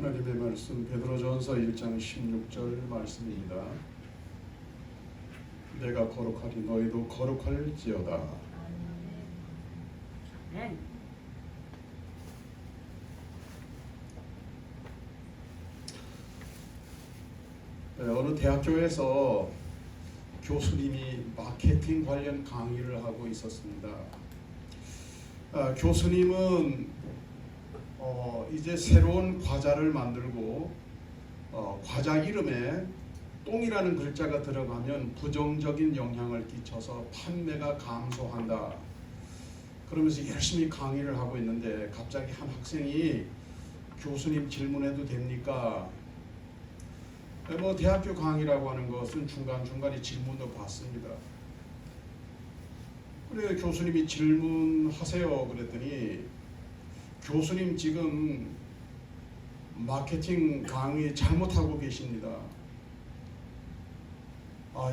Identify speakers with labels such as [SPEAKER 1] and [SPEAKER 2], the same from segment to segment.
[SPEAKER 1] 하나님의 말씀 베드로전서 1장 16절 말씀입니다. 내가 거룩하리 너희도 거룩할지어다.
[SPEAKER 2] 아멘.
[SPEAKER 1] 어느 대학교에서 교수님이 마케팅 관련 강의를 하고 있었습니다. 교수님은 이제 새로운 과자를 만들고 과자 이름에 똥이라는 글자가 들어가면 부정적인 영향을 끼쳐서 판매가 감소한다. 그러면서 열심히 강의를 하고 있는데 갑자기 한 학생이 교수님 질문해도 됩니까? 대학교 강의라고 하는 것은 중간중간에 질문도 받습니다. 그래 교수님이 질문하세요 그랬더니 교수님 지금 마케팅 강의 잘못하고 계십니다.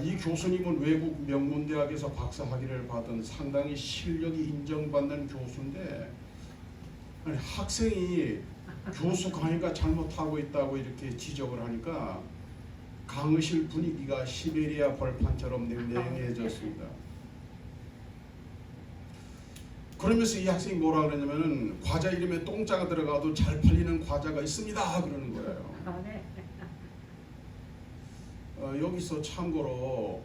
[SPEAKER 1] 이 교수님은 외국 명문대학에서 박사학위를 받은 상당히 실력이 인정받는 교수인데 아니, 학생이 교수 강의가 잘못하고 있다고 이렇게 지적을 하니까 강의실 분위기가 시베리아 벌판처럼 냉랭해졌습니다. 그러면서 이 학생이 뭐라 그러냐면은 과자 이름에 똥자가 들어가도 잘 팔리는 과자가 있습니다 그러는 거예요. 여기서 참고로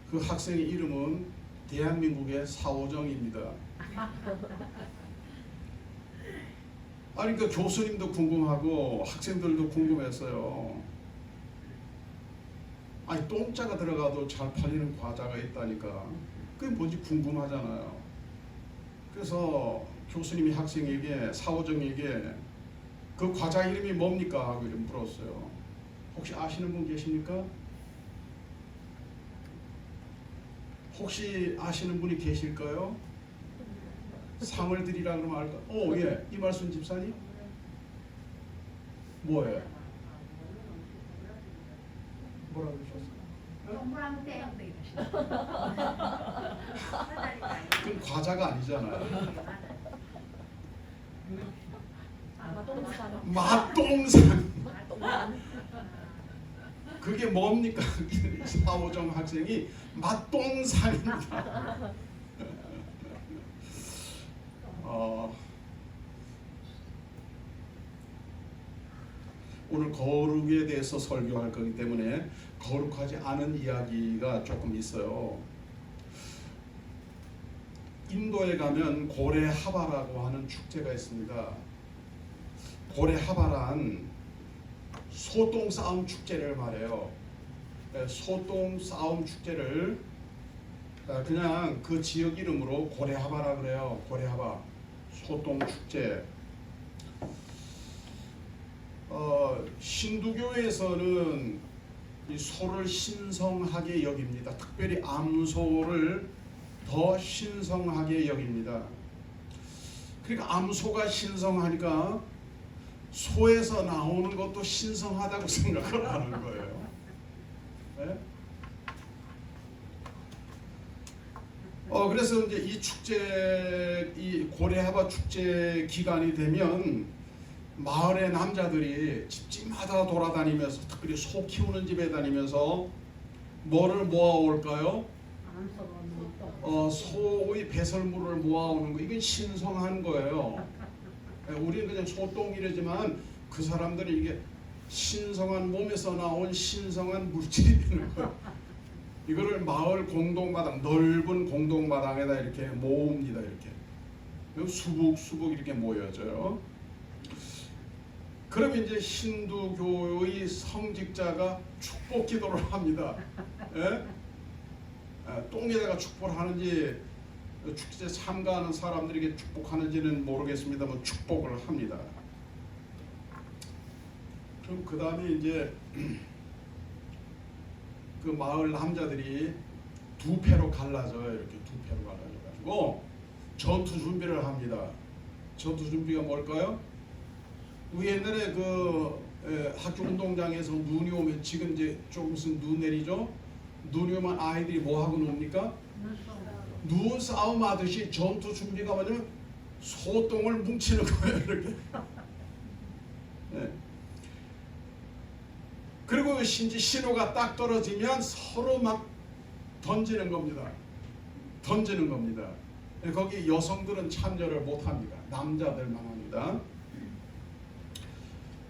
[SPEAKER 1] 그 학생의 이름은 대한민국의 사오정입니다. 아니 그 교수님도 궁금하고 학생들도 궁금했어요. 아니 똥자가 들어가도 잘 팔리는 과자가 있다니까 그게 뭔지 궁금하잖아요. 그래서 교수님이 학생에게 사오정에게 그 과자 이름이 뭡니까 하고 물었어요. 혹시 아시는 분 계십니까? 혹시 아시는 분이 계실까요? 상을 드리라 그러면 알까? 예, 이말순 집사님? 뭐예요? 뭐라고 그러셨어요? 그럼 과자가 아니잖아요. 맛동산. 그게 뭡니까? 사오정 학생이 맛동산입니다. 오늘 거룩에 대해서 설교할 거기 때문에 거룩하지 않은 이야기가 조금 있어요. 인도에 가면 고레 하바라고 하는 축제가 있습니다. 고레 하바란 소똥 싸움 축제를 말해요. 소똥 싸움 축제를 그냥 그 지역 이름으로 고레 하바라 그래요. 고레 하바 소똥 축제. 힌두교에서는 이 소를 신성하게 여깁니다. 특별히 암소를 더 신성하게 여깁니다. 그러니까 암소가 신성하니까 소에서 나오는 것도 신성하다고 생각을 하는 거예요. 네? 그래서 이제 이 축제, 이 고레하바 축제 기간이 되면 마을의 남자들이 집집마다 돌아다니면서 특별히 소 키우는 집에 다니면서 뭐를 모아올까요? 소의 배설물을 모아오는 거. 이건 신성한 거예요. 우리는 그냥 소똥이라지만 그 사람들이 이게 신성한 몸에서 나온 신성한 물질이 되는 거예요. 이거를 마을 공동마당, 넓은 공동마당에다 이렇게 모읍니다. 이렇게 수북수북 이렇게 모여져요. 그러면 이제 힌두교의 성직자가 축복 기도를 합니다. 예? 똥에다가 축복을 하는지 축제에 참가하는 사람들에게 축복하는지는 모르겠습니다만 축복을 합니다. 그럼 그 다음에 이제 그 마을 남자들이 두 패로 갈라져요. 이렇게 두 패로 갈라져가지고 전투 준비를 합니다. 전투 준비가 뭘까요? 우리 옛날에 학교 운동장에서 눈이 오면 지금 이제 조금 있으면 눈 내리죠. 눈이 오면 아이들이 뭐 하고 놉니까? 눈싸움 하듯이 전투 준비가 뭐냐면 소똥을 뭉치는 거예요. 이렇게 네. 그리고 신호가 딱 떨어지면 서로 막 던지는 겁니다. 던지는 겁니다. 거기 여성들은 참여를 못합니다. 남자들만 합니다.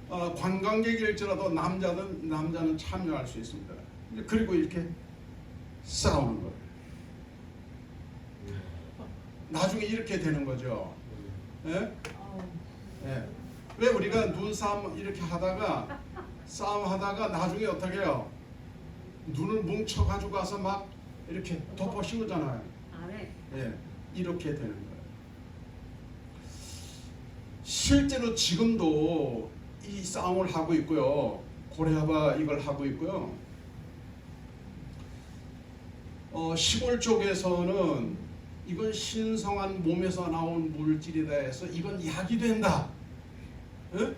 [SPEAKER 1] 관광객일지라도 남자는 참여할 수 있습니다. 그리고 이렇게 싸우는 거예요. 나중에 이렇게 되는 거죠. 예? 예. 왜 우리가 눈싸움 이렇게 하다가 싸움하다가 나중에 어떻게 해요? 눈을 뭉쳐가지고 가서 막 이렇게 덮어 씌우잖아요. 예, 이렇게 되는 거예요. 실제로 지금도 이 싸움을 하고 있고요. 고레아바 이걸 하고 있고요. 시골 쪽에서는 이건 신성한 몸에서 나온 물질이다 해서 이건 약이 된다. 에?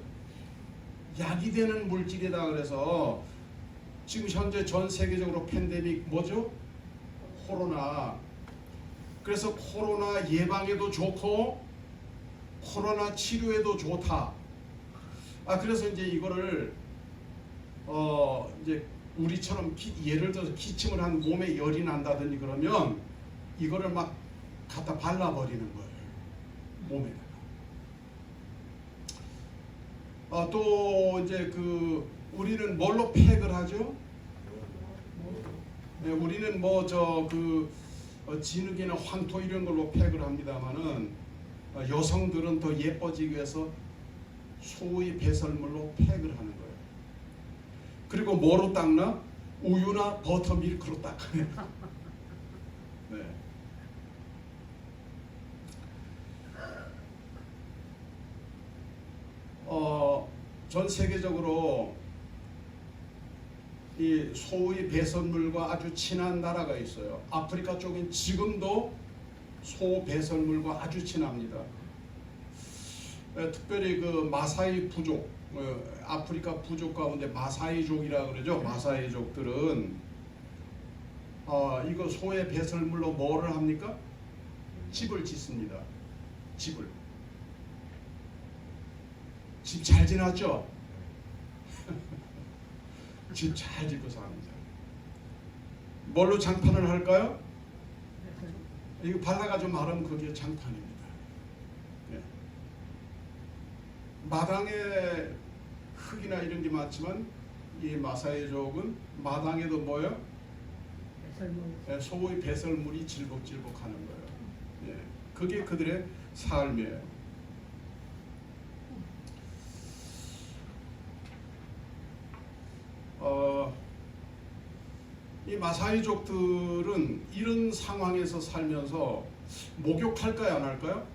[SPEAKER 1] 약이 되는 물질이다 그래서 지금 현재 전 세계적으로 팬데믹 뭐죠? 코로나. 그래서 코로나 예방에도 좋고 코로나 치료에도 좋다. 그래서 이제 이거를 이제 우리처럼 예를 들어서 기침을 한 몸에 열이 난다든지 그러면 이거를 막 갖다 발라버리는 거예요. 몸에다가. 또 이제 우리는 뭘로 팩을 하죠? 네, 우리는 진흙이나 황토 이런 걸로 팩을 합니다만은 여성들은 더 예뻐지기 위해서 소의 배설물로 팩을 하는 거예요. 그리고 뭐로 닦나? 우유나 버터 밀크로 닦아요. 네. 전 세계적으로 이 소의 배설물과 아주 친한 나라가 있어요. 아프리카 쪽은 지금도 소 배설물과 아주 친합니다. 특별히 마사이 부족, 아프리카 부족 가운데 마사이족이라 그러죠. 마사이족들은 이거 소의 배설물로 뭐를 합니까? 집을 짓습니다. 집 잘 지났죠? 집 잘 짓고 삽니다. 뭘로 장판을 할까요? 이거 발라가지고 말하면 그게 장판입니다. 예. 마당에 흙이나 이런 게 많지만 이 마사이족은 마당에도 뭐요? 예, 소의 배설물이 질벅질벅하는 거예요. 예. 그게 그들의 삶이에요. 이 마사이족들은 이런 상황에서 살면서 목욕할까요, 안 할까요?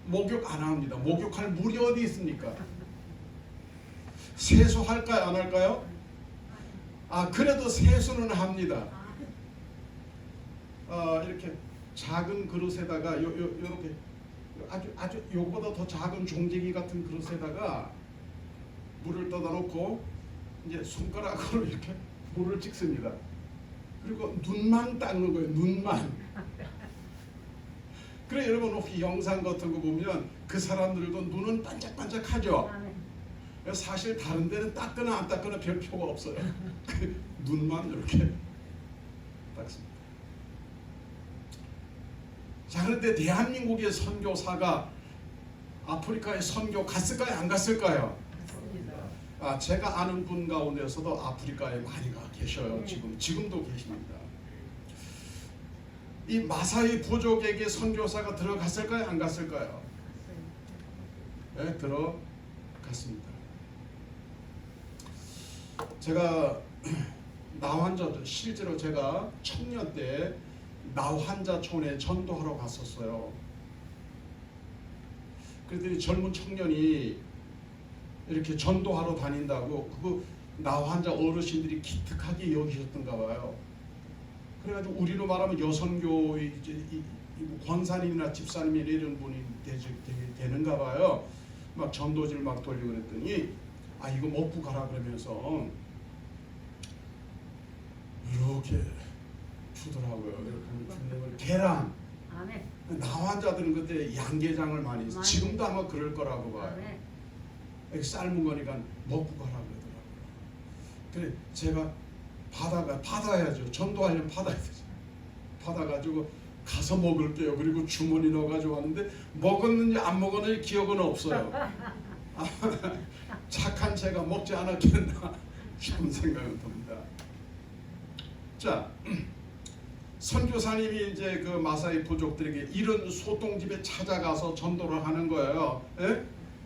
[SPEAKER 1] 목욕 안 합니다. 목욕할 물이 어디 있습니까? 세수할까요, 안 할까요? 그래도 세수는 합니다. 이렇게 작은 그릇에다가 요렇게 아주 요거보다 더 작은 종지기 같은 그릇에다가 물을 떠다 놓고 이제 손가락으로 이렇게 물을 찍습니다. 그리고 눈만 닦는 거예요. 눈만. 그래 여러분 혹시 영상 같은 거 보면 그 사람들도 눈은 반짝반짝하죠. 사실 다른 데는 닦거나 안 닦거나 별 표가 없어요. 눈만 이렇게 닦습니다. 자, 그런데 대한민국의 선교사가 아프리카에 선교 갔을까요? 안 갔을까요? 제가 아는 분 가운데서도 아프리카에 많이 가 계셔요. 지금도 계십니다. 이 마사이 부족에게 선교사가 들어갔을까요? 안 갔을까요? 네, 들어갔습니다. 제가 나환자, 실제로 제가 청년 때 나환자촌에 전도하러 갔었어요. 그랬더니 젊은 청년이 이렇게 전도하러 다닌다고 그거 나환자 어르신들이 기특하게 여기셨던가 봐요. 그래가지고 우리로 말하면 여선교의 이제 권사님이나 집사님이나 이런 분이 되는가 봐요. 막 전도지를 막 돌리고 그랬더니 이거 먹고 가라 그러면서 이렇게 주더라고요. 이렇게 계란. 나환자들은 그때 양계장을 많이 했어요. 지금도 아마 그럴 거라고 봐요. 이렇게 삶은 거니까 먹고 가라 그러더라고요. 그래 제가 받아야죠. 전도하려면 받아야 되죠. 받아가지고 가서 먹을게요. 그리고 주머니 넣어가지고 왔는데 먹었는지 안 먹었는지 기억은 없어요. 착한 제가 먹지 않았겠나 이런 생각은 듭니다. 자, 선교사님이 이제 그 마사이 부족들에게 이런 소똥집에 찾아가서 전도를 하는 거예요. 예?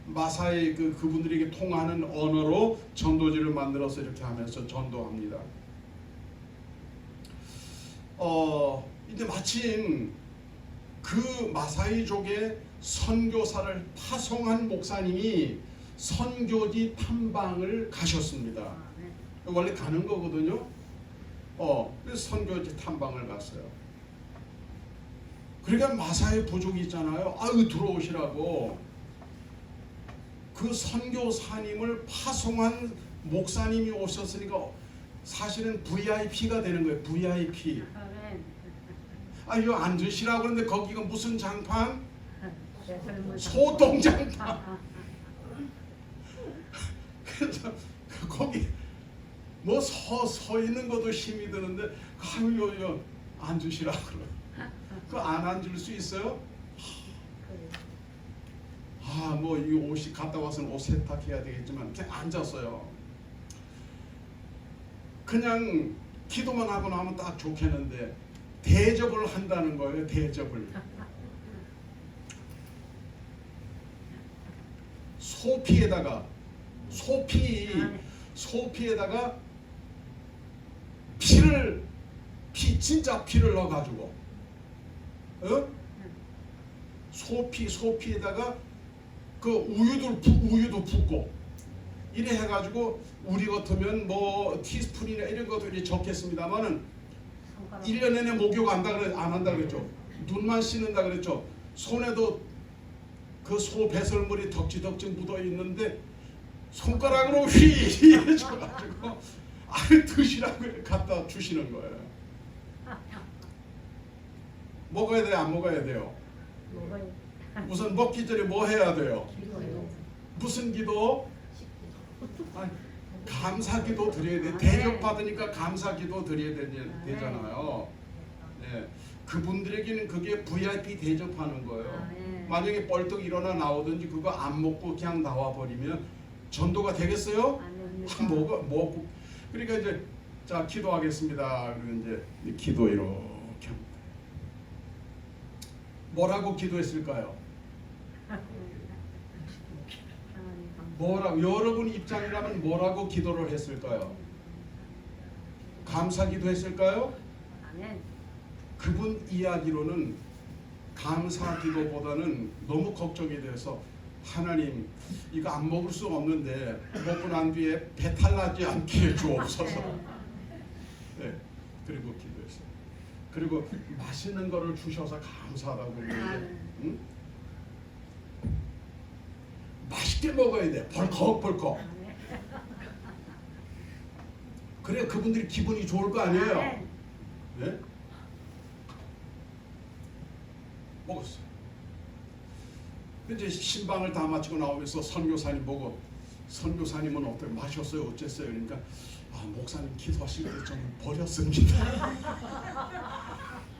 [SPEAKER 1] 마사이 그분들에게 통하는 언어로 전도지를 만들어서 이렇게 하면서 전도합니다. 이제 마침 그 마사이족의 선교사를 파송한 목사님이 선교지 탐방을 가셨습니다. 원래 가는 거거든요. 그래서 선교지 탐방을 갔어요. 그러니까 마사이 부족이 있잖아요. 아유 들어오시라고. 그 선교사님을 파송한 목사님이 오셨으니까 사실은 VIP가 되는 거예요. VIP. 아유 앉으시라고 그러는데 거기가 무슨 장판? 소똥장판. 그래서 거기 뭐 서 있는 것도 힘이 드는데 아유 앉으시라고 그러. 그 안 앉을 수 있어요? 뭐 이 옷이 갔다 와서는 옷 세탁해야 되겠지만 그냥 앉았어요. 그냥 기도만 하고 나면 딱 좋겠는데 대접을 한다는 거예요. 대접을. 소피에다가 진짜 피를 넣어가지고 소피에다가 그 우유도 붓고 이래 해가지고 우리 같으면 뭐 티스푼이나 이런 것도 이제 적겠습니다만은 1년 내내 목욕 안 한다 그랬죠. 눈만 씻는다 그랬죠. 손에도 그 소 배설물이 덕지덕지 묻어 있는데 손가락으로 휘 해줘가지고 드시라고 갖다 주시는 거예요. 먹어야 돼요? 안 먹어야 돼요?
[SPEAKER 2] 먹어요.
[SPEAKER 1] 우선 먹기 전에 뭐 해야 돼요?
[SPEAKER 2] 기도해요.
[SPEAKER 1] 무슨 기도? 감사기도 드려야 돼. 대접받으니까 감사기도 드려야 되잖아요. 네. 그분들에게는 그게 VIP 대접하는 거예요. 만약에 뻘떡 일어나 나오든지 그거 안 먹고 그냥 나와버리면 전도가 되겠어요? 먹고. 그러니까 이제 자 기도하겠습니다. 그리고 이제 기도 이렇게 합니다. 뭐라고 기도했을까요? 뭐라고 여러분 입장이라면 뭐라고 기도를 했을까요? 감사 기도했을까요? 그분 이야기로는 감사 기도보다는 너무 걱정이 돼서 하나님 이거 안 먹을 수 없는데 먹고 난 뒤에 배탈 나지 않게 주옵소서. 네, 그리고 기도했어요. 그리고 맛있는 거를 주셔서 감사하다고 그러는데 응? 맛있게 먹어야 돼. 벌컥벌컥. 그래 그분들이 기분이 좋을 거 아니에요. 네? 먹었어요. 이제 신방을 다 마치고 나오면서 선교사님 보고 선교사님은 어떻게 마셨어요? 어쨌어요? 그러니까 목사님 기도하실 때 좀 버렸습니다.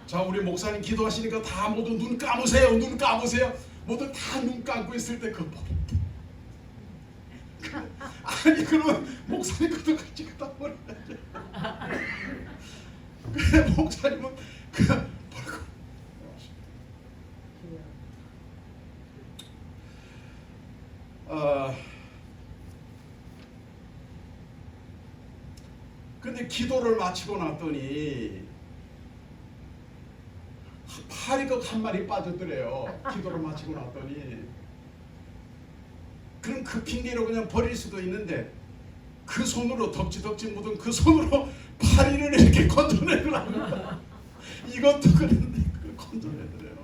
[SPEAKER 1] 자 우리 목사님 기도하시니까 다 모두 눈 감으세요. 눈 감으세요. 모두 다 눈 감고 있을 때 그거 버렸대. 아니 그러면 목사님 것도 같이 갖다 버려야지. 그래 목사님은 그 버리고 근데 기도를 마치고 났더니 파리가 한 마리 빠졌더래요. 기도를 마치고 났더니 그럼 그 핑계로 그냥 버릴 수도 있는데 그 손으로 덕지덕지 묻은 그 손으로 파리를 이렇게 건져내더라고. 이것도 그런데 그걸 건져내더래요.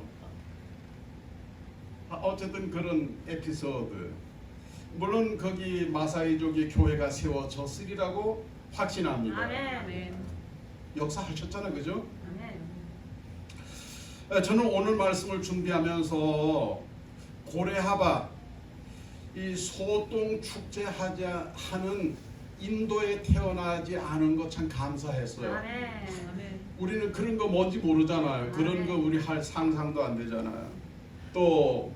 [SPEAKER 1] 어쨌든 그런 에피소드. 물론 거기 마사이족의 교회가 세워졌으리라고 확신합니다.
[SPEAKER 2] 아멘.
[SPEAKER 1] 역사하셨잖아요, 그죠?
[SPEAKER 2] 아멘.
[SPEAKER 1] 저는 오늘 말씀을 준비하면서 고레하바 이 소똥 축제하지 하는 인도에 태어나지 않은 거 참 감사했어요.
[SPEAKER 2] 아멘.
[SPEAKER 1] 우리는 그런 거 뭔지 모르잖아요. 그런 거 우리 할 상상도 안 되잖아요. 또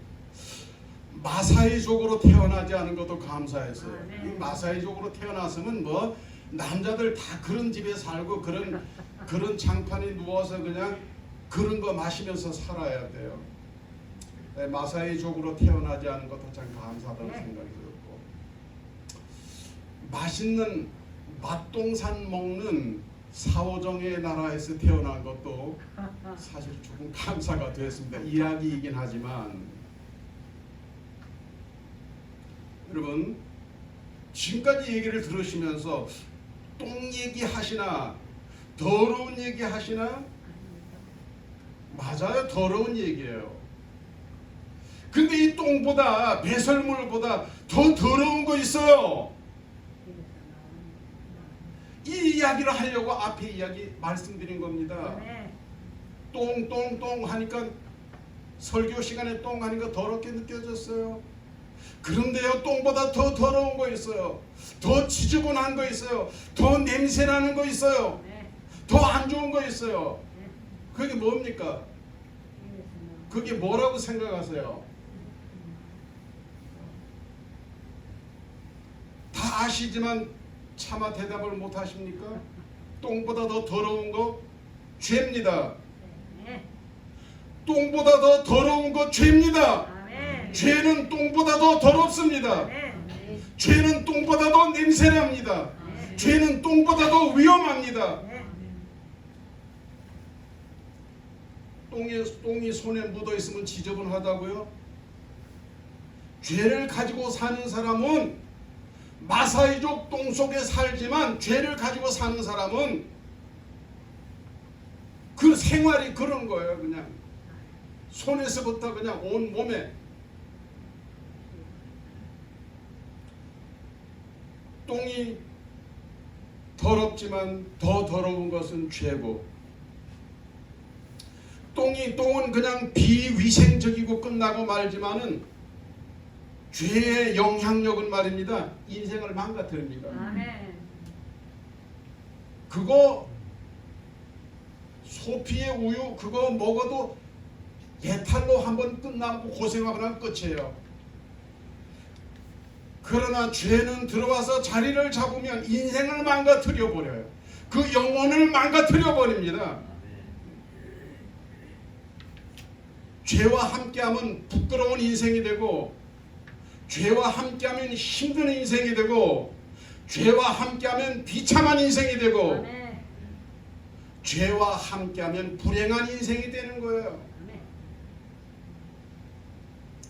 [SPEAKER 1] 마사이족으로 태어나지 않은 것도 감사했어요. 이 마사이족으로 태어났으면 뭐 남자들 다 그런 집에 살고 그런 장판에 누워서 그냥 그런 거 마시면서 살아야 돼요. 네, 마사이족으로 태어나지 않은 것도 참 감사하다는 생각이 들었고, 맛있는 맛동산 먹는 사오정의 나라에서 태어난 것도 사실 조금 감사가 됐습니다. 이야기이긴 하지만 여러분 지금까지 얘기를 들으시면서 똥 얘기 하시나 더러운 얘기 하시나? 맞아요, 더러운 얘기예요. 근데 이 똥보다 배설물보다 더 더러운 거 있어요. 이 이야기를 하려고 앞에 이야기 말씀드린 겁니다. 똥 하니까 설교 시간에 똥 하니까 더럽게 느껴졌어요. 그런데요, 똥보다 더 더러운 거 있어요. 더 지저분한 거 있어요. 더 냄새나는 거 있어요. 더 안 좋은 거 있어요. 그게 뭡니까? 그게 뭐라고 생각하세요? 다 아시지만 차마 대답을 못 하십니까? 똥보다 더 더러운 거 죄입니다. 똥보다 더 더러운 거 죄입니다. 죄는 똥보다 더 더럽습니다. 죄는 똥보다 더 냄새납니다. 죄는 똥보다 더 위험합니다. 똥이 손에 묻어 있으면 지저분하다고요? 죄를 가지고 사는 사람은 마사이족 똥 속에 살지만 죄를 가지고 사는 사람은 그 생활이 그런 거예요. 그냥 손에서부터 그냥 온 몸에. 똥이 더럽지만 더 더러운 것은 죄고, 똥은 그냥 비위생적이고 끝나고 말지만은 죄의 영향력은 말입니다, 인생을 망가뜨립니다. 그거 소피의 우유 그거 먹어도 예탈로 한번 끝나고 고생하고 나면 끝이에요. 그러나 죄는 들어와서 자리를 잡으면 인생을 망가뜨려 버려요. 그 영혼을 망가뜨려 버립니다. 죄와 함께하면 부끄러운 인생이 되고, 죄와 함께하면 힘든 인생이 되고, 죄와 함께하면 비참한 인생이 되고, 죄와 함께하면 불행한 인생이 되는 거예요.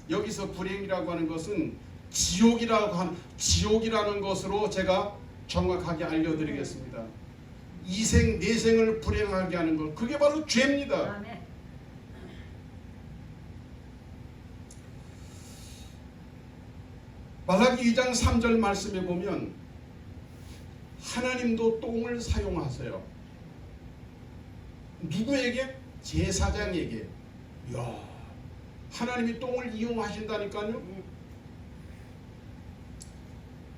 [SPEAKER 1] 여기서 불행이라고 하는 것은 지옥이라는 것으로 제가 정확하게 알려드리겠습니다. 이생 내생을 불행하게 하는 것, 그게 바로 죄입니다. 말라기 2장 3절 말씀에 보면 하나님도 똥을 사용하세요. 누구에게? 제사장에게. 이야, 하나님이 똥을 이용하신다니까요.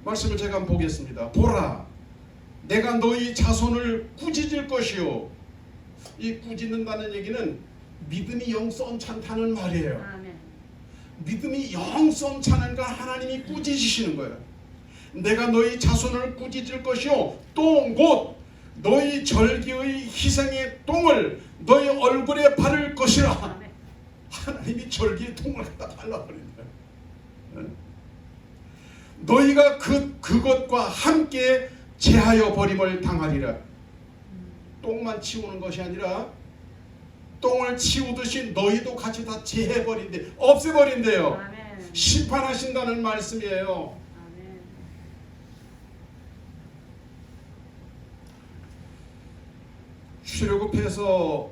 [SPEAKER 1] 말씀을 제가 한번 보겠습니다. 보라, 내가 너희 자손을 꾸짖을 것이요. 이 꾸짖는다는 얘기는 믿음이 영 썬찬다는 말이에요. 믿음이 영 썬찬한가 하나님이 꾸짖으시는 거예요. 내가 너희 자손을 꾸짖을 것이요, 똥 곧 너희 절기의 희생의 똥을 너희 얼굴에 바를 것이라. 하나님이 절기의 똥을 갖다 발라버린다. 너희가 그것과 함께 제하여 버림을 당하리라. 똥만 치우는 것이 아니라 똥을 치우듯이 너희도 같이 다 제해버린대, 없애버린대요.
[SPEAKER 2] 아멘.
[SPEAKER 1] 심판하신다는 말씀이에요.
[SPEAKER 2] 아멘.
[SPEAKER 1] 출애굽해서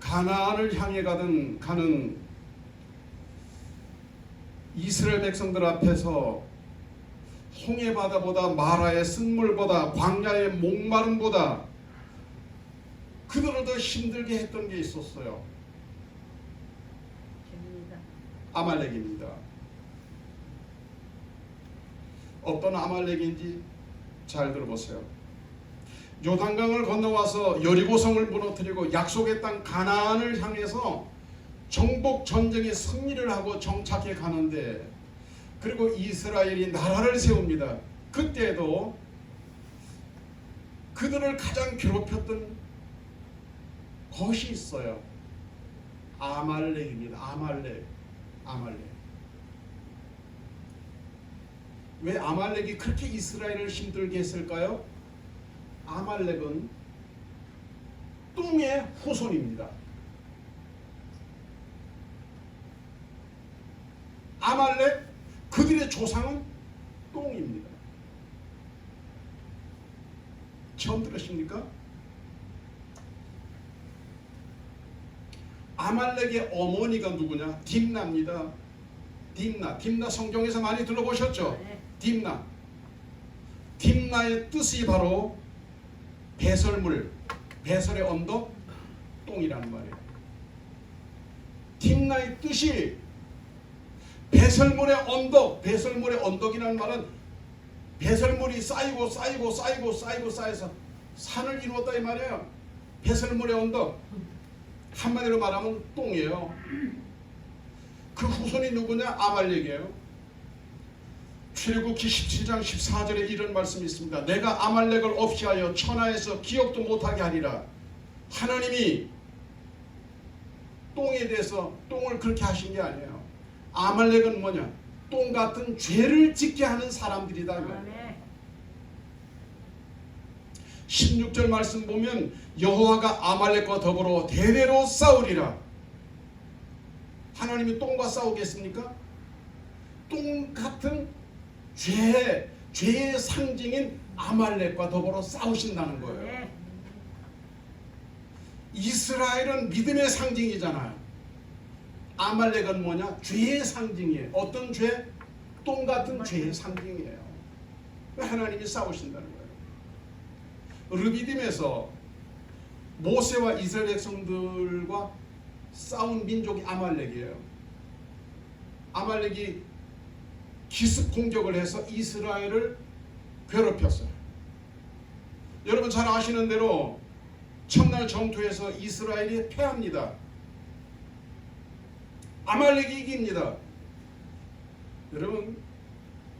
[SPEAKER 1] 가나안을 향해 가는 이스라엘 백성들 앞에서 홍해 바다보다 마라의 쓴물보다 광야의 목마름보다 그들을 더 힘들게 했던 게 있었어요. 아말렉입니다. 어떤 아말렉인지 잘 들어보세요. 요단강을 건너와서 여리고성을 무너뜨리고 약속의 땅 가나안을 향해서 정복 전쟁에 승리를 하고 정착해 가는데, 그리고 이스라엘이 나라를 세웁니다. 그때도 그들을 가장 괴롭혔던 것이 있어요. 아말렉입니다. 아말렉. 왜 아말렉이 그렇게 이스라엘을 힘들게 했을까요? 아말렉은 뚱의 후손입니다. 아말렉, 그들의 조상은 똥입니다. 처음 들으십니까? 아말렉의 어머니가 누구냐? 딥나입니다. 딥나 성경에서 많이 들어보셨죠? 딥나의 뜻이 바로 배설물, 배설의 언덕, 똥이라는 말이에요. 딥나의 뜻이 배설물의 언덕, 배설물의 언덕이라는 말은 배설물이 쌓여서 산을 이루었다 이 말이에요. 배설물의 언덕, 한마디로 말하면 똥이에요. 그 후손이 누구냐? 아말렉이에요. 출애굽기 17장 14절에 이런 말씀이 있습니다. 내가 아말렉을 없이하여 천하에서 기억도 못하게 하리라. 하나님이 똥에 대해서 똥을 그렇게 하신 게 아니에요. 아말렉은 뭐냐? 똥 같은 죄를 짓게 하는 사람들이다. 16절 말씀 보면 여호와가 아말렉과 더불어 대대로 싸우리라. 하나님이 똥과 싸우겠습니까? 똥 같은 죄의 상징인 아말렉과 더불어 싸우신다는 거예요. 이스라엘은 믿음의 상징이잖아요. 아말렉은 뭐냐? 죄의 상징이에요. 어떤 죄? 똥 같은 죄의 상징이에요. 하나님이 싸우신다는 거예요. 르비딤에서 모세와 이스라엘 백성들과 싸운 민족이 아말렉이에요. 아말렉이 기습 공격을 해서 이스라엘을 괴롭혔어요. 여러분 잘 아시는 대로 첫날 전투에서 이스라엘이 패합니다. 아말렉이 이깁니다. 여러분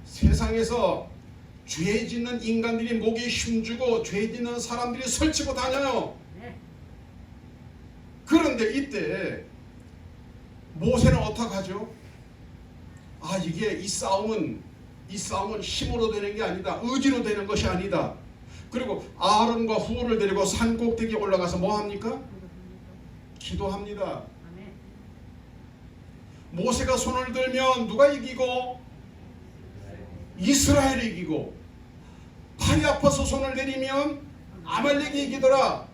[SPEAKER 1] 세상에서 죄 짓는 인간들이 목에 힘주고 죄 짓는 사람들이 설치고 다녀요. 그런데 이때 모세는 어떻게 하죠? 이게 이 싸움은 힘으로 되는 게 아니다. 의지로 되는 것이 아니다. 그리고 아론과 후를 데리고 산 꼭대기에 올라가서 뭐 합니까? 기도합니다. 모세가 손을 들면 누가 이기고? 이스라엘이 이기고, 팔이 아파서 손을 내리면 아말렉이 이기더라.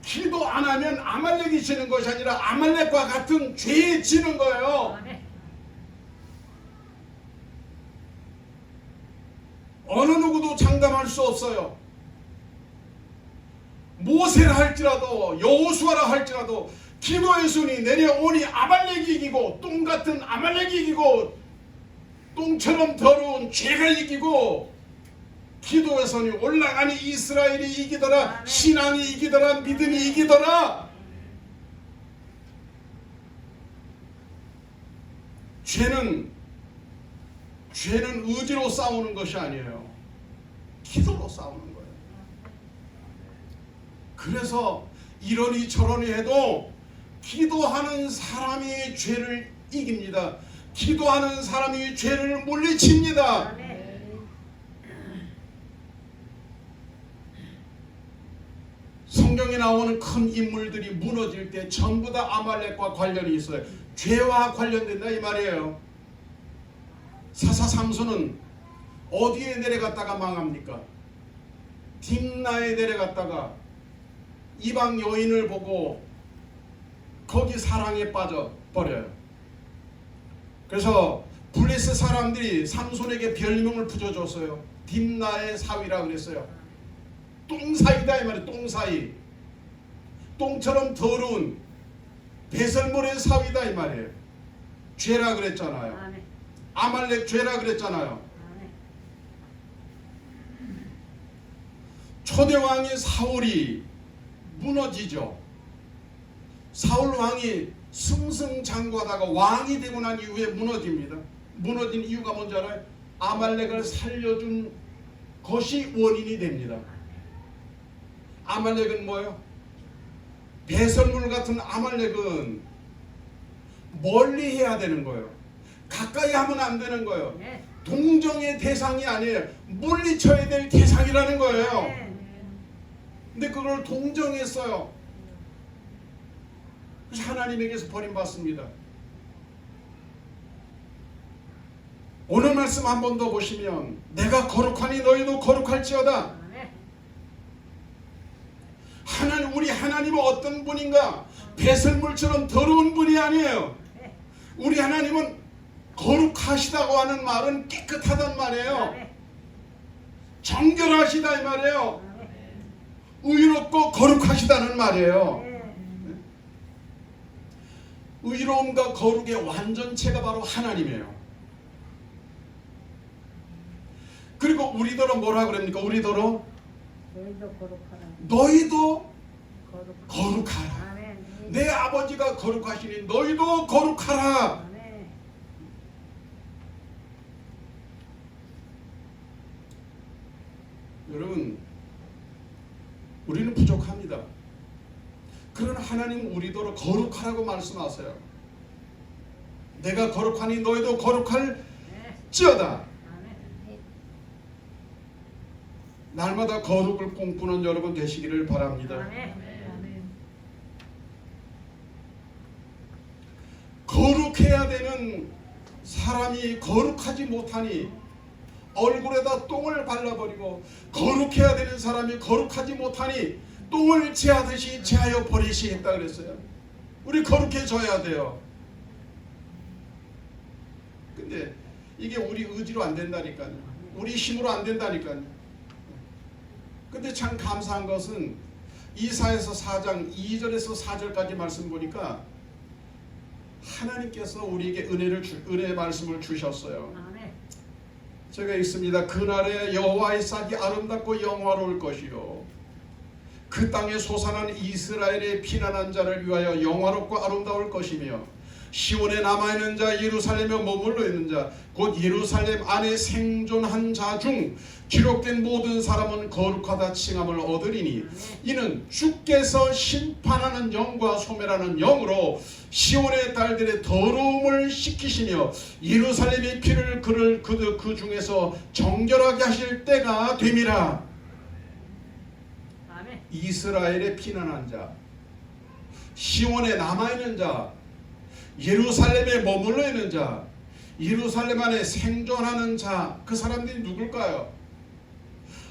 [SPEAKER 1] 기도 안 하면 아말렉이 지는 것이 아니라 아말렉과 같은 죄에 지는 거예요. 어느 누구도 장담할 수 없어요. 모세라 할지라도 여호수아라 할지라도 기도의 손이 내려오니 아말렉이 이기고, 똥 같은 아말렉이 이기고, 똥처럼 더러운 죄가 이기고, 기도의 손이 올라가니 이스라엘이 이기더라. 신앙이 이기더라. 믿음이 이기더라. 죄는 의지로 싸우는 것이 아니에요. 기도로 싸우는 거예요. 그래서 이러니 저러니 해도 기도하는 사람이 죄를 이깁니다. 기도하는 사람이 죄를 물리칩니다. 성경에 나오는 큰 인물들이 무너질 때 전부 다 아말렉과 관련이 있어요. 죄와 관련된다 이 말이에요. 사사 삼손은 어디에 내려갔다가 망합니까? 딥나에 내려갔다가 이방 여인을 보고 거기 사랑에 빠져버려요. 그래서 블레셋 사람들이 삼손에게 별명을 붙여줬어요. 딥나의 사위라 그랬어요. 똥사이다 이 말이에요. 똥사이. 똥처럼 더러운 배설물의 사위다 이 말이에요. 죄라 그랬잖아요. 아말렉 죄라 그랬잖아요. 초대왕이 사울이 무너지죠. 사울 왕이 승승장구하다가 왕이 되고 난 이후에 무너집니다. 무너진 이유가 뭔지 알아요? 아말렉을 살려준 것이 원인이 됩니다. 아말렉은 뭐예요? 배설물 같은 아말렉은 멀리 해야 되는 거예요. 가까이 하면 안 되는 거예요. 동정의 대상이 아니에요. 물리쳐야 될 대상이라는 거예요. 근데 그걸 동정했어요. 그래서 하나님에게서 버림받습니다. 오늘 말씀 한 번 더 보시면 내가 거룩하니 너희도 거룩할지어다. 우리 하나님은 어떤 분인가? 배설물처럼 더러운 분이 아니에요. 우리 하나님은 거룩하시다고 하는 말은 깨끗하단 말이에요. 정결하시다 이 말이에요. 의롭고 거룩하시다는 말이에요. 의로움과 거룩의 완전체가 바로 하나님이에요. 그리고 우리더러 뭐라 그럽니까? 우리더러 너희도 거룩하라. 내 아버지가 거룩하시니 너희도 거룩하라. 여러분, 우리는 부족합니다. 그러나 하나님은 우리더러 거룩하라고 말씀하세요. 내가 거룩하니 너희도 거룩할지어다. 날마다 거룩을 꿈꾸는 여러분 되시기를 바랍니다. 거룩해야 되는 사람이 거룩하지 못하니 얼굴에다 똥을 발라버리고, 거룩해야 되는 사람이 거룩하지 못하니 똥을 제하듯이 제하여 버리시겠다 그랬어요. 우리 거룩해져야 돼요. 근데 이게 우리 의지로 안 된다니까요. 우리 힘으로 안 된다니까요. 근데 참 감사한 것은 이사야서 4장 2절에서 4절까지 말씀 보니까 하나님께서 우리에게 은혜의 말씀을 주셨어요. 제가 읽습니다. 그날에 여호와의 싹이 아름답고 영화로울 것이요, 그 땅에 솟아난 이스라엘의 피난한 자를 위하여 영화롭고 아름다울 것이며, 시온에 남아있는 자, 예루살렘에 머물러 있는 자, 곧 예루살렘 안에 생존한 자 중 기록된 모든 사람은 거룩하다 칭함을 얻으리니, 이는 주께서 심판하는 영과 소멸하는 영으로 시온의 딸들의 더러움을 씻기시며 예루살렘의 피를 그 중에서 정결하게 하실 때가 됨이라. 이스라엘의 피난한 자, 시온에 남아있는 자, 예루살렘에 머물러 있는 자, 예루살렘 안에 생존하는 자, 그 사람들이 누굴까요?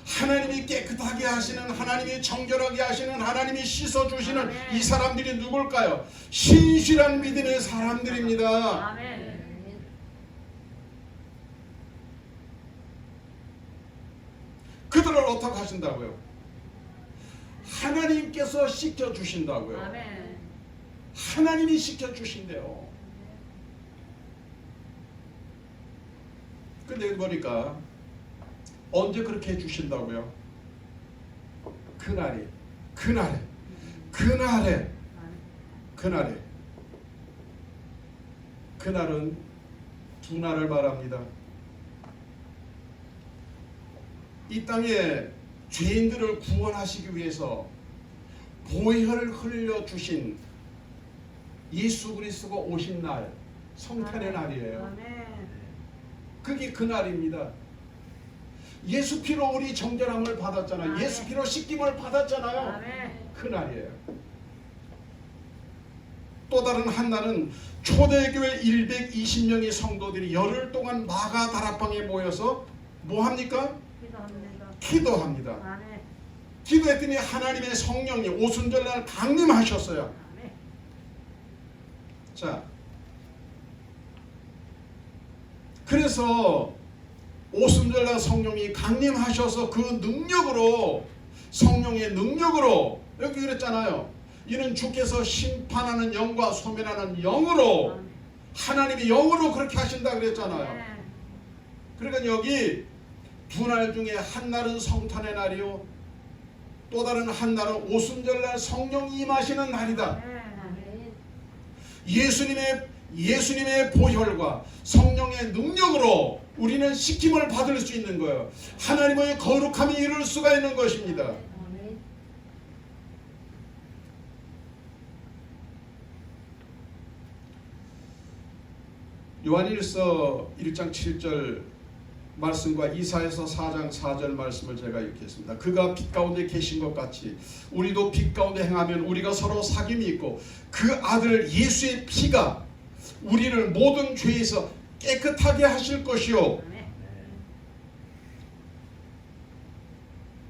[SPEAKER 1] 하나님이 깨끗하게 하시는, 하나님이 정결하게 하시는, 하나님이 씻어주시는 이 사람들이 누굴까요? 신실한 믿음의 사람들입니다.
[SPEAKER 2] 아멘.
[SPEAKER 1] 그들을 어떻게 하신다고요? 하나님께서 씻겨주신다고요.
[SPEAKER 2] 아멘.
[SPEAKER 1] 하나님이 씻겨주신대요. 근데 보니까 언제 그렇게 해주신다고요? 그날에 그날은 두 날을 말합니다. 이 땅에 죄인들을 구원하시기 위해서 보혈을 흘려주신 예수 그리스도가 오신 날, 성탄의 날이에요. 그게 그날입니다. 예수 피로 우리 정결함을 받았잖아요. 예수 피로 씻김을 받았잖아요. 그날이에요. 또 다른 한 날은 초대교회 120명의 성도들이 열흘 동안 마가 다락방에 모여서 뭐 합니까? 기도합니다. 기도했더니 하나님의 성령이 오순절날 강림하셨어요. 자, 그래서 오순절날 성령이 강림하셔서 그 능력으로, 성령의 능력으로, 여기 그랬잖아요. 이는 주께서 심판하는 영과 소멸하는 영으로, 하나님이 영으로 그렇게 하신다 그랬잖아요. 그러니까 여기 두 날 중에 한 날은 성탄의 날이요, 또 다른 한 날은 오순절날 성령이 임하시는 날이다. 예수님의 보혈과 성령의 능력으로 우리는 시킴을 받을 수 있는 거예요. 하나님의 거룩함이 이룰 수가 있는 것입니다. 요한일서 1장 7절 말씀과 이사야서 4장 4절 말씀을 제가 읽겠습니다. 그가 빛 가운데 계신 것 같이 우리도 빛 가운데 행하면 우리가 서로 사귐이 있고 그 아들 예수의 피가 우리를 모든 죄에서 깨끗하게 하실 것이요.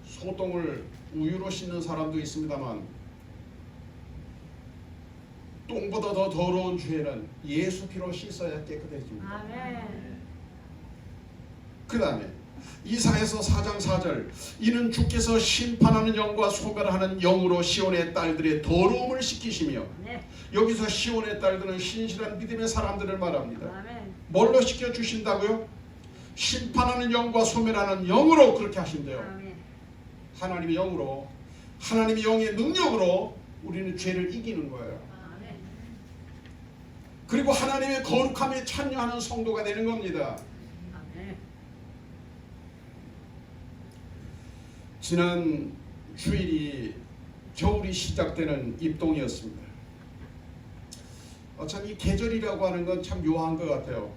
[SPEAKER 1] 소똥을 우유로 씻는 사람도 있습니다만 똥보다 더 더러운 죄는 예수 피로 씻어야 깨끗해집니다. 그 다음에 이사야서 4장 4절 이는 주께서 심판하는 영과 소멸하는 영으로 시온의 딸들의 더러움을 씻기시며 여기서 시온의 딸들은 신실한 믿음의 사람들을 말합니다. 뭘로 씻겨주신다고요? 심판하는 영과 소멸하는 영으로 그렇게 하신대요. 하나님의 영으로, 하나님의 영의 능력으로 우리는 죄를 이기는 거예요. 그리고 하나님의 거룩함에 참여하는 성도가 되는 겁니다. 지난 주일이 겨울이 시작되는 입동이었습니다. 참 이 계절이라고 하는 건 참 묘한 것 같아요.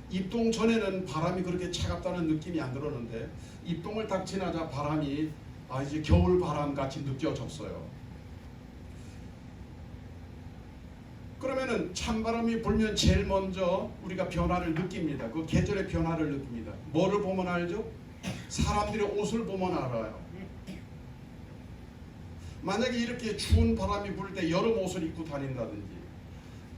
[SPEAKER 1] 입동 전에는 바람이 그렇게 차갑다는 느낌이 안 들었는데 입동을 딱 지나자 바람이 이제 겨울 바람 같이 느껴졌어요. 그러면은 찬바람이 불면 제일 먼저 우리가 변화를 느낍니다. 그 계절의 변화를 느낍니다. 뭐를 보면 알죠? 사람들의 옷을 보면 알아요. 만약에 이렇게 추운 바람이 불 때 여름 옷을 입고 다닌다든지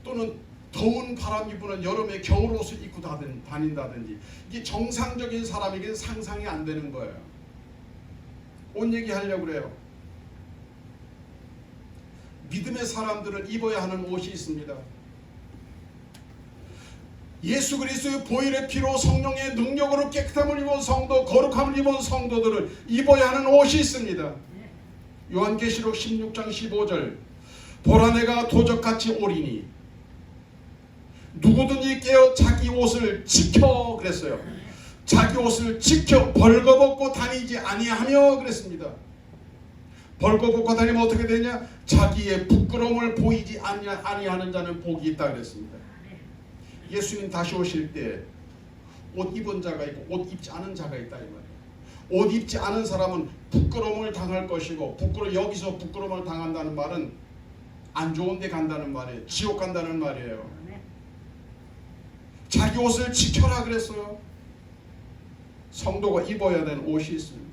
[SPEAKER 1] 또는 더운 바람이 부는 여름에 겨울 옷을 입고 다닌다든지 이게 정상적인 사람에게는 상상이 안 되는 거예요. 옷 얘기하려고 그래요. 믿음의 사람들은 입어야 하는 옷이 있습니다. 예수 그리스도의 보혈의 피로 성령의 능력으로 깨끗함을 입은 성도, 거룩함을 입은 성도들은 입어야 하는 옷이 있습니다. 요한계시록 16장 15절 보라 내가 도적같이 오리니 누구든지 깨어 자기 옷을 지켜 그랬어요. 자기 옷을 지켜 벌거벗고 다니지 아니하며 그랬습니다. 벌거벗고 다니면 어떻게 되냐? 자기의 부끄러움을 보이지 아니하는 자는 복이 있다 그랬습니다. 예수님 다시 오실 때 옷 입은 자가 있고 옷 입지 않은 자가 있다 이 말이에요. 옷 입지 않은 사람은 부끄러움을 당할 것이고 여기서 부끄러움을 당한다는 말은 안 좋은 데 간다는 말이에요. 지옥 간다는 말이에요. 자기 옷을 지켜라 그랬어요. 성도가 입어야 되는 옷이 있습니다.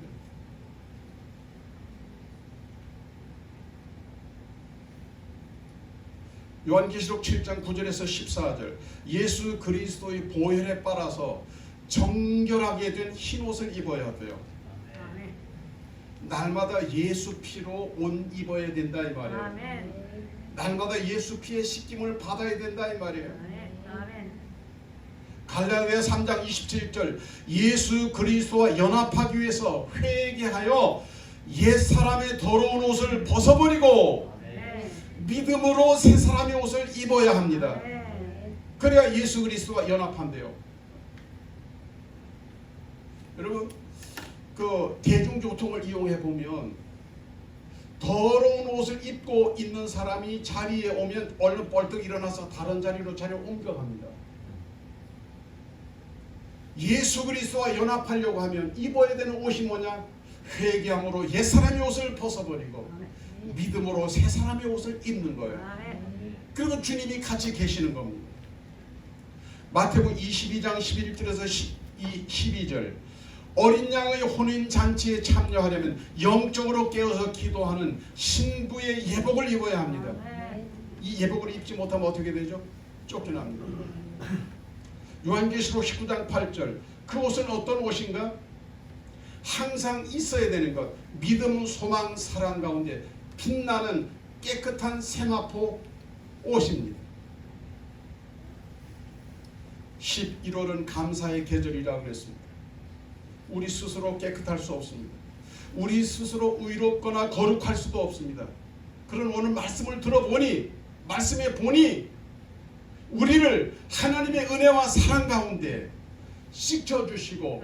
[SPEAKER 1] 요한계시록 7장 9절에서 14절 예수 그리스도의 보혈에 빨아서 정결하게 된 흰옷을 입어야 돼요. 날마다 예수 피로 옷 입어야 된다 이 말이에요. 날마다 예수 피의 씻김을 받아야 된다 이 말이에요. 갈라디아 3장 27절 예수 그리스도와 연합하기 위해서 회개하여 옛사람의 더러운 옷을 벗어버리고 믿음으로 새 사람의 옷을 입어야 합니다. 그래야 예수 그리스도와 연합한대요. 여러분 그 대중교통을 이용해 보면 더러운 옷을 입고 있는 사람이 자리에 오면 얼른 벌떡 일어나서 다른 자리로 자리를 옮겨갑니다. 예수 그리스도와 연합하려고 하면 입어야 되는 옷이 뭐냐? 회개함으로 옛사람의 옷을 벗어버리고 믿음으로 새 사람의 옷을 입는 거예요. 그리고 주님이 같이 계시는 겁니다. 마태복음 22장 11절에서 12절 어린 양의 혼인잔치에 참여하려면 영적으로 깨어서 기도하는 신부의 예복을 입어야 합니다. 이 예복을 입지 못하면 어떻게 되죠? 쫓겨납니다. 요한계시록 19장 8절 그 옷은 어떤 옷인가? 항상 있어야 되는 것 믿음, 소망, 사랑 가운데 빛나는 깨끗한 세마포 옷입니다. 11월은 감사의 계절이라고 그랬습니다. 우리 스스로 깨끗할 수 없습니다. 우리 스스로 의롭거나 거룩할 수도 없습니다. 그런 오늘 말씀을 들어보니, 말씀에 보니 우리를 하나님의 은혜와 사랑 가운데 씻겨주시고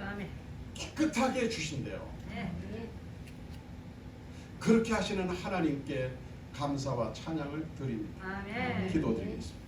[SPEAKER 1] 깨끗하게 해주신대요. 그렇게 하시는 하나님께 감사와 찬양을 드립니다.
[SPEAKER 2] 아멘.
[SPEAKER 1] 기도드리겠습니다.